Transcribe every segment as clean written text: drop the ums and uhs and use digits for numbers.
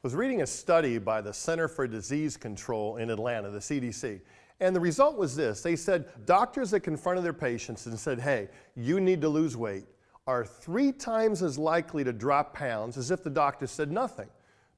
Was reading a study by the Center for Disease Control in Atlanta, the CDC, and the result was this. They said doctors that confronted their patients and said, hey, you need to lose weight, are 3 times as likely to drop pounds as if the doctor said nothing.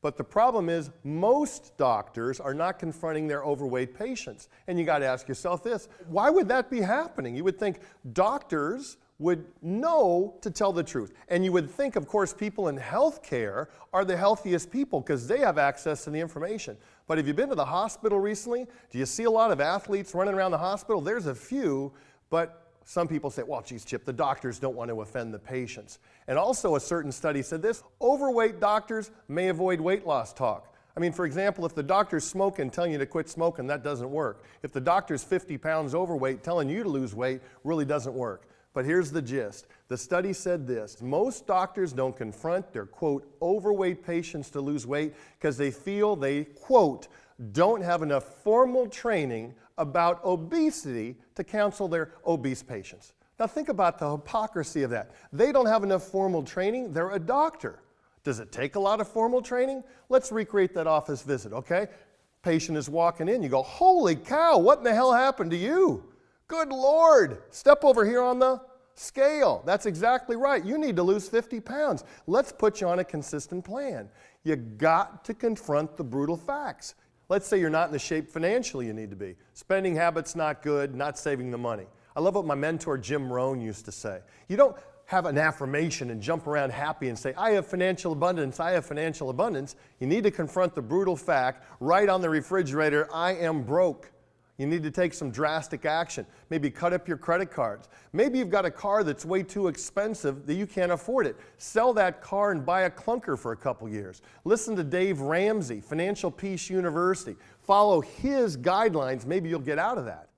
But the problem is most doctors are not confronting their overweight patients. And you got to ask yourself this, why would that be happening? You would think doctors would know to tell the truth. And you would think, of course, people in healthcare are the healthiest people because they have access to the information. But have you been to the hospital recently? Do you see a lot of athletes running around the hospital? There's a few, but some people say, well, geez, Chip, the doctors don't want to offend the patients. And also a certain study said this, overweight doctors may avoid weight loss talk. I mean, for example, if the doctor's smoking, telling you to quit smoking, that doesn't work. If the doctor's 50 pounds overweight, telling you to lose weight, really doesn't work. But here's the gist. The study said this, most doctors don't confront their, quote, overweight patients to lose weight because they feel they, quote, don't have enough formal training about obesity to counsel their obese patients. Now think about the hypocrisy of that. They don't have enough formal training, they're a doctor. Does it take a lot of formal training? Let's recreate that office visit, okay? Patient is walking in, you go, holy cow, what in the hell happened to you? Good Lord, step over here on the scale. That's exactly right. You need to lose 50 pounds. Let's put you on a consistent plan. You got to confront the brutal facts. Let's say you're not in the shape financially you need to be. Spending habits not good, not saving the money. I love what my mentor Jim Rohn used to say. You don't have an affirmation and jump around happy and say, I have financial abundance, I have financial abundance. You need to confront the brutal fact right on the refrigerator, I am broke. You need to take some drastic action. Maybe cut up your credit cards. Maybe you've got a car that's way too expensive that you can't afford it. Sell that car and buy a clunker for a couple years. Listen to Dave Ramsey, Financial Peace University. Follow his guidelines. Maybe you'll get out of that.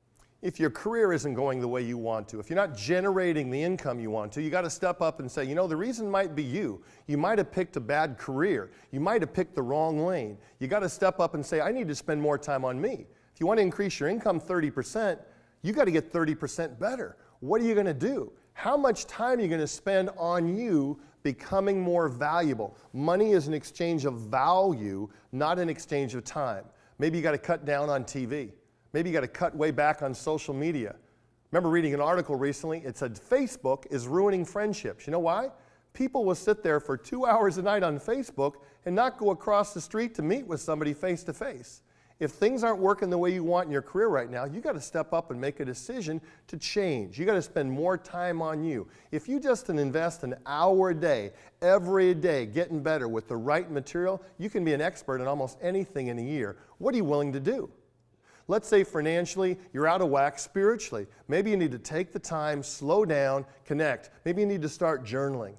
If your career isn't going the way you want to, if you're not generating the income you want to, you got to step up and say, you know, the reason might be you. You might have picked a bad career. You might have picked the wrong lane. You got to step up and say, I need to spend more time on me. If you want to increase your income 30%, you got to get 30% better. What are you going to do? How much time are you going to spend on you becoming more valuable? Money is an exchange of value, not an exchange of time. Maybe you got to cut down on TV. Maybe you got to cut way back on social media. Remember reading an article recently, it said Facebook is ruining friendships. You know why? People will sit there for 2 hours a night on Facebook and not go across the street to meet with somebody face to face. If things aren't working the way you want in your career right now, you got to step up and make a decision to change. You got to spend more time on you. If you just invest an hour a day, every day, getting better with the right material, you can be an expert in almost anything in a year. What are you willing to do? Let's say financially, you're out of whack spiritually. Maybe you need to take the time, slow down, connect. Maybe you need to start journaling.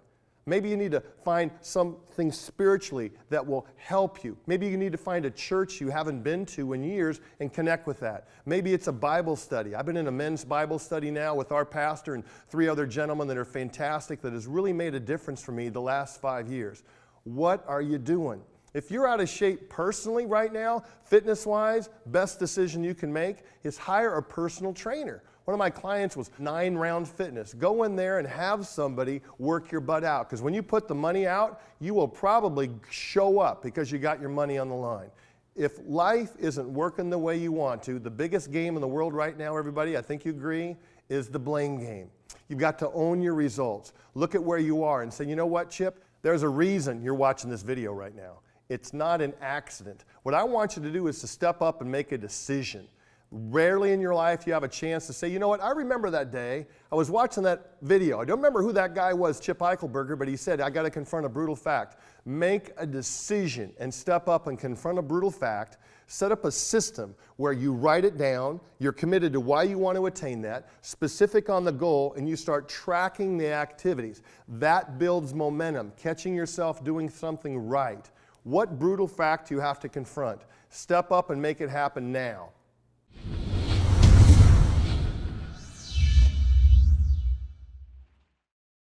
Maybe you need to find something spiritually that will help you. Maybe you need to find a church you haven't been to in years and connect with that. Maybe it's a Bible study. I've been in a men's Bible study now with our pastor and 3 other gentlemen that are fantastic that has really made a difference for me the last 5 years. What are you doing? If you're out of shape personally right now, fitness-wise, best decision you can make is hire a personal trainer. One of my clients was 9 Round Fitness. Go in there and have somebody work your butt out. Because when you put the money out, you will probably show up because you got your money on the line. If life isn't working the way you want to, the biggest game in the world right now, everybody, I think you agree, is the blame game. You've got to own your results. Look at where you are and say, you know what, Chip? There's a reason you're watching this video right now. It's not an accident. What I want you to do is to step up and make a decision. Rarely in your life you have a chance to say, you know what, I remember that day. I was watching that video. I don't remember who that guy was, Chip Eichelberger, but he said, I got to confront a brutal fact. Make a decision and step up and confront a brutal fact. Set up a system where you write it down, you're committed to why you want to attain that, specific on the goal, and you start tracking the activities. That builds momentum, catching yourself doing something right. What brutal fact do you have to confront? Step up and make it happen now.